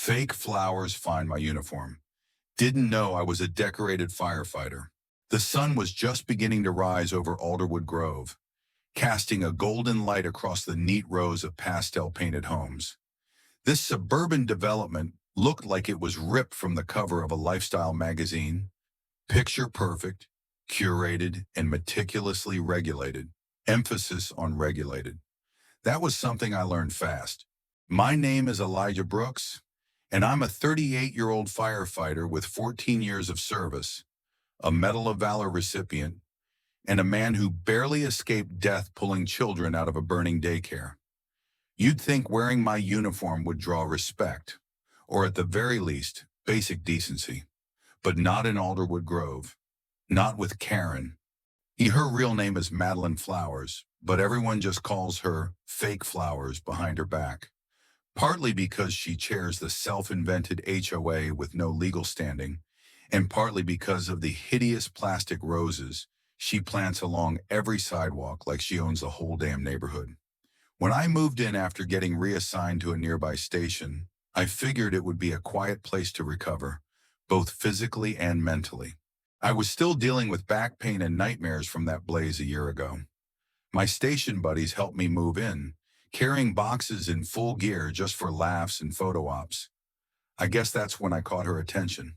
Fake flowers find my uniform. Didn't know I was a decorated firefighter. The sun was just beginning to rise over Alderwood Grove, casting a golden light across the neat rows of pastel-painted homes. This suburban development looked like it was ripped from the cover of a lifestyle magazine, picture perfect, curated, and meticulously regulated. Emphasis on regulated. That was something I learned fast. My name is Elijah Brooks, and I'm a 38-year-old firefighter with 14 years of service, a Medal of Valor recipient, and a man who barely escaped death pulling children out of a burning daycare. You'd think wearing my uniform would draw respect, or at the very least, basic decency, but not in Alderwood Grove, not with Karen. Her real name is Madeline Flowers, but everyone just calls her Fake Flowers behind her back, partly because she chairs the self-invented HOA with no legal standing, and partly because of the hideous plastic roses she plants along every sidewalk like she owns the whole damn neighborhood. When I moved in after getting reassigned to a nearby station, I figured it would be a quiet place to recover, both physically and mentally. I was still dealing with back pain and nightmares from that blaze a year ago. My station buddies helped me move in, carrying boxes in full gear just for laughs and photo ops. I guess that's when I caught her attention.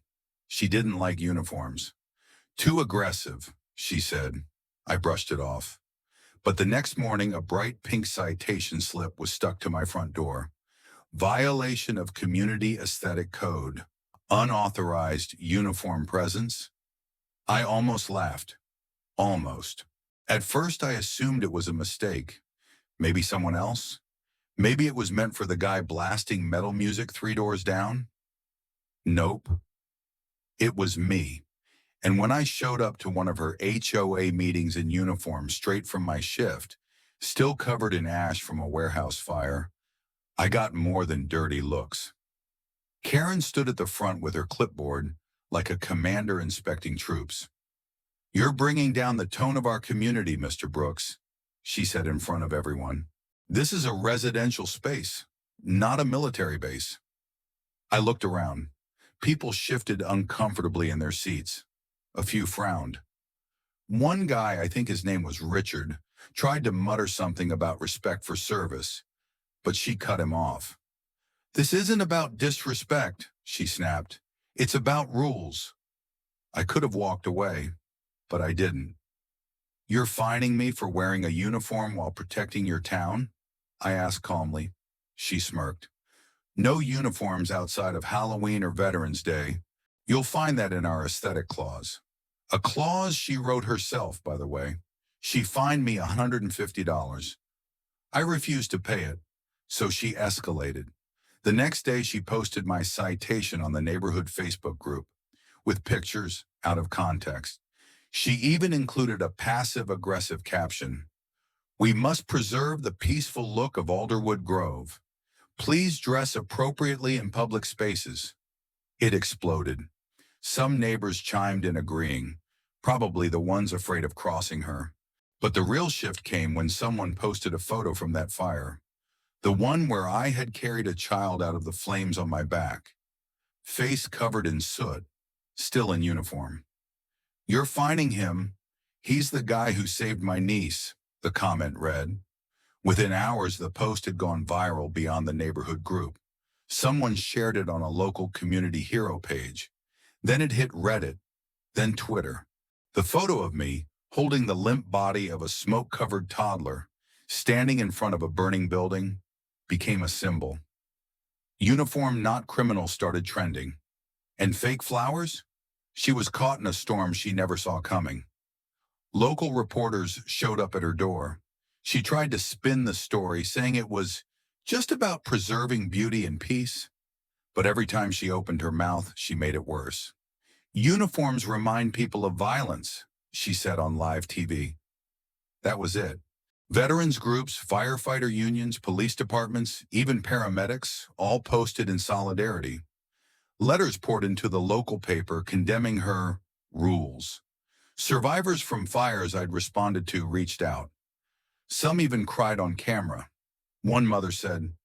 She didn't like uniforms. Too aggressive, she said. I brushed it off. But the next morning, a bright pink citation slip was stuck to my front door. Violation of Community Aesthetic Code. Unauthorized uniform presence. I almost laughed. Almost. At first, I assumed it was a mistake. Maybe someone else? Maybe it was meant for the guy blasting metal music 3 doors down? Nope. It was me. And when I showed up to one of her HOA meetings in uniform straight from my shift, still covered in ash from a warehouse fire, I got more than dirty looks. Karen stood at the front with her clipboard like a commander inspecting troops. "You're bringing down the tone of our community, Mr. Brooks," she said in front of everyone. "This is a residential space, not a military base." I looked around. People shifted uncomfortably in their seats. A few frowned. One guy, I think his name was Richard, tried to mutter something about respect for service, but she cut him off. "This isn't about disrespect," she snapped. "It's about rules." I could have walked away, but I didn't. "You're fining me for wearing a uniform while protecting your town?" I asked calmly. She smirked. "No uniforms outside of Halloween or Veterans Day. You'll find that in our aesthetic clause." A clause she wrote herself, by the way. She fined me $150. I refused to pay it, so she escalated. The next day, she posted my citation on the neighborhood Facebook group, with pictures out of context. She even included a passive-aggressive caption. "We must preserve the peaceful look of Alderwood Grove. Please dress appropriately in public spaces." It exploded. Some neighbors chimed in agreeing, probably the ones afraid of crossing her. But the real shift came when someone posted a photo from that fire. The one where I had carried a child out of the flames on my back, face covered in soot, still in uniform. "You're fining him. He's the guy who saved my niece," the comment read. Within hours, the post had gone viral beyond the neighborhood group. Someone shared it on a local community hero page. Then it hit Reddit, then Twitter. The photo of me, holding the limp body of a smoke-covered toddler, standing in front of a burning building, became a symbol. Uniform not criminal started trending. And Fake Flowers? She was caught in a storm she never saw coming. Local reporters showed up at her door. She tried to spin the story, saying it was just about preserving beauty and peace. But every time she opened her mouth, she made it worse. "Uniforms remind people of violence," she said on live TV. That was it. Veterans groups, firefighter unions, police departments, even paramedics, all posted in solidarity. Letters poured into the local paper condemning her rules. Survivors from fires I'd responded to reached out. Some even cried on camera. One mother said,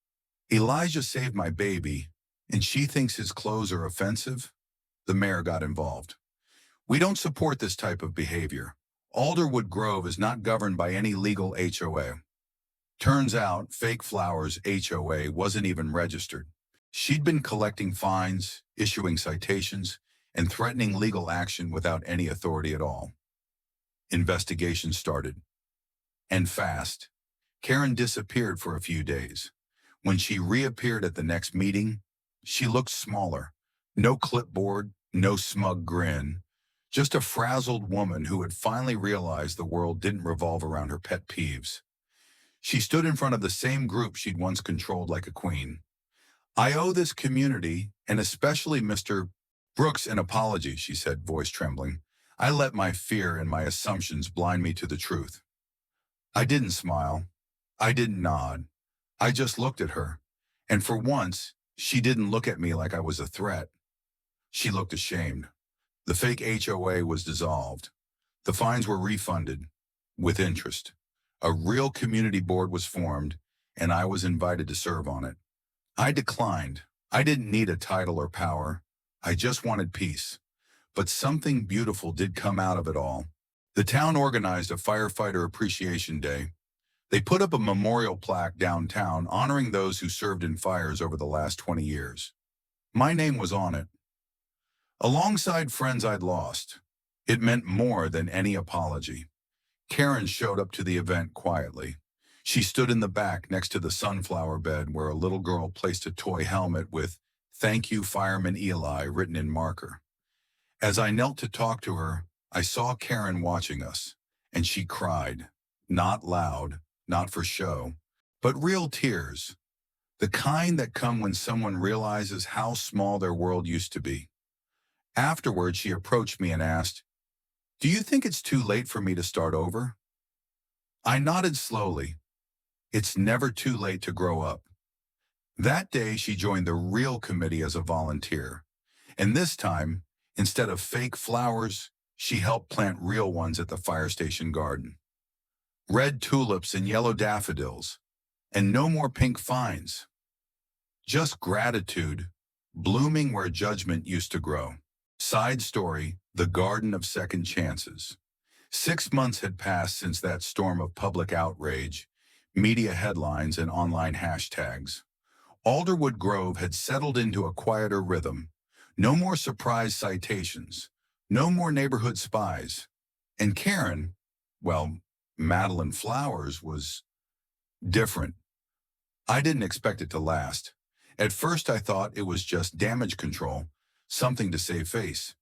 "Elijah saved my baby, and she thinks his clothes are offensive, the mayor got involved. We don't support this type of behavior. Alderwood Grove is not governed by any legal HOA. Turns out, Fake Flowers HOA wasn't even registered. She'd been collecting fines, issuing citations, and threatening legal action without any authority at all. Investigation started. And fast. Karen disappeared for a few days. When she reappeared at the next meeting, she looked smaller. No clipboard, no smug grin. Just a frazzled woman who had finally realized the world didn't revolve around her pet peeves. She stood in front of the same group she'd once controlled like a queen. "I owe this community, and especially Mr. Brooks, an apology," she said, voice trembling. "I let my fear and my assumptions blind me to the truth." I didn't smile. I didn't nod. I just looked at her. And for once, she didn't look at me like I was a threat. She looked ashamed. The fake HOA was dissolved. The fines were refunded, with interest. A real community board was formed, and I was invited to serve on it. I declined. I didn't need a title or power. I just wanted peace. But something beautiful did come out of it all. The town organized a Firefighter Appreciation Day. They put up a memorial plaque downtown honoring those who served in fires over the last 20 years. My name was on it. Alongside friends I'd lost. It meant more than any apology. Karen showed up to the event quietly. She stood in the back next to the sunflower bed where a little girl placed a toy helmet with "Thank you, Fireman Eli" written in marker. As I knelt to talk to her, I saw Karen watching us, and she cried. Not loud, not for show, but real tears. The kind that come when someone realizes how small their world used to be. Afterward, she approached me and asked, "Do you think it's too late for me to start over?" I nodded slowly. It's never too late to grow up. That day, she joined the real committee as a volunteer. And this time, instead of fake flowers, she helped plant real ones at the fire station garden. Red tulips and yellow daffodils, and no more pink fines. Just gratitude, blooming where judgment used to grow. Side story, the Garden of Second Chances. 6 months had passed since that storm of public outrage, media headlines, and online hashtags. Alderwood Grove had settled into a quieter rhythm. No more surprise citations. No more neighborhood spies. And Karen, well, Madeline Flowers, was different. I didn't expect it to last. At first I thought it was just damage control, something to save face.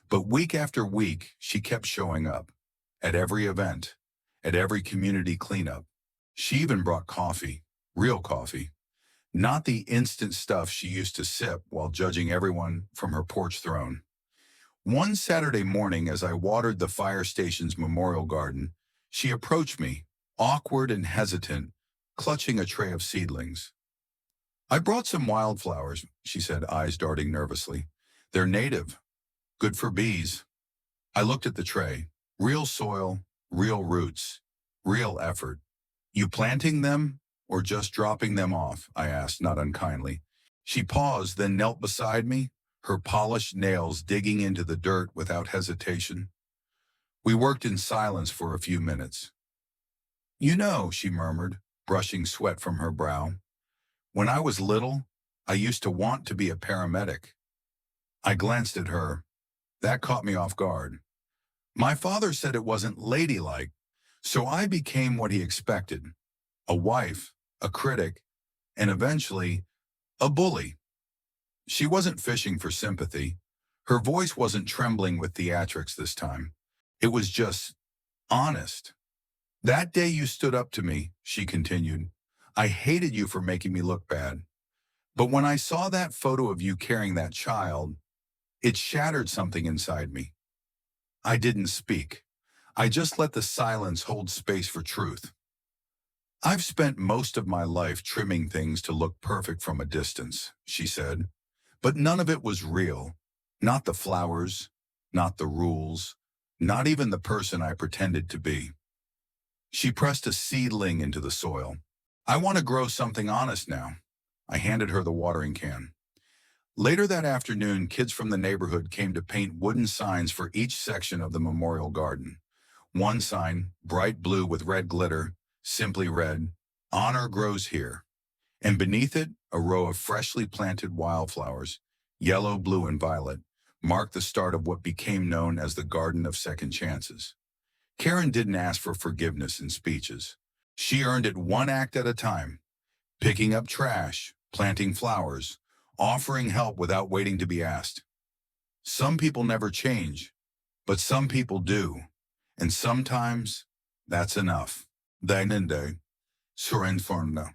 But week after week, she kept showing up. At every event, at every community cleanup. She even brought coffee, real coffee. Not the instant stuff she used to sip while judging everyone from her porch throne. One Saturday morning, as I watered the fire station's memorial garden, she approached me, awkward and hesitant, clutching a tray of seedlings. "I brought some wildflowers," she said, eyes darting nervously. "They're native. Good for bees." I looked at the tray. Real soil, real roots, real effort. "You planting them or just dropping them off?" I asked, not unkindly. She paused, then knelt beside me, her polished nails digging into the dirt without hesitation. We worked in silence for a few minutes. "You know," she murmured, brushing sweat from her brow, "when I was little, I used to want to be a paramedic." I glanced at her. That caught me off guard. My father said it wasn't ladylike, so I became what he expected. A wife, a critic, and eventually, a bully. She wasn't fishing for sympathy. Her voice wasn't trembling with theatrics this time. It was just honest. "That day you stood up to me," she continued. "I hated you for making me look bad. But when I saw that photo of you carrying that child, it shattered something inside me." I didn't speak. I just let the silence hold space for truth. "I've spent most of my life trimming things to look perfect from a distance," she said. "But none of it was real. Not the flowers, not the rules, not even the person I pretended to be." She pressed a seedling into the soil. "I want to grow something honest now." I handed her the watering can. Later that afternoon, kids from the neighborhood came to paint wooden signs for each section of the memorial garden. One sign, bright blue with red glitter, simply read, "Honor grows here." And beneath it, a row of freshly planted wildflowers, yellow, blue, and violet, marked the start of what became known as the Garden of Second Chances. Karen didn't ask for forgiveness in speeches. She earned it one act at a time, picking up trash, planting flowers, offering help without waiting to be asked. Some people never change, but some people do. And sometimes that's enough. Dainende, Surenforna.